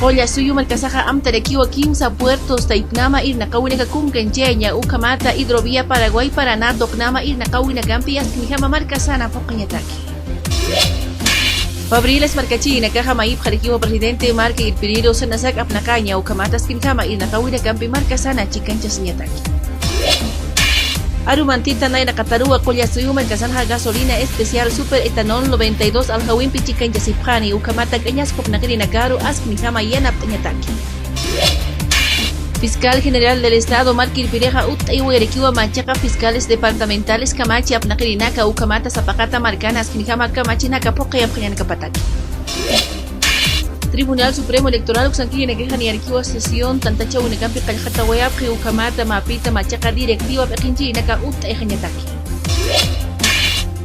Qolla suyu marcasaja amtarekiwa kimsa puertos taipnama irna kawinaka kunkencheña ukamata hidrovía Paraguay Paraná toknama irna kawina gampi asknijama marcasana poqñataki. Fabriles marcachina caja maip jarikiwa presidente marca irpirido sanasak apnakaña ukamata asknijama irna kawina gampi marcasana chikanchas ñataki. Arumantita naira Catarúa qolla suyu marcasanja gasolina especial super etanol 92 aljawimpi chikanchas ipjani ukamata cañas popnagrina caro asknijama yanap ñataki. Fiscal General del Estado Marquil Pireja Utaihuerekiwa Machaca Fiscales Departamentales Camachi Apnakirinaka Ukamata Zapacata Marcana Askinijama Kamachinaka Poca Apnyanakapataki. Tribunal Supremo Electoral Uxanquilinakeja Niarkiwa Sesión Tantacha Unicampi Kaljata Wayapri Ukamata Mapita Machaca Directiva Pekinchinaka Utaihuerekiwa.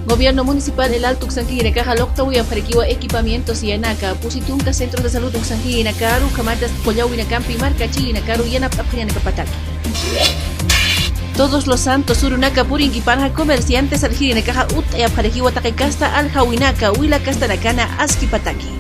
Gobierno Municipal El Alto Uxanquilinakeja Loktawi Aparikiwa Equipamientos Yanaka Pusitunca Centros de Salud Uxanquilinacaru Ukamatas Collawinacampi Marcachilinacaru Yanap Apnyanakapataki. Todos los Santos Urunaka Purinkiparja Comerciantes Aljilinakeja Utayaparikiwa Takikasta Aljawinaka Huila Castanacana Askipataki.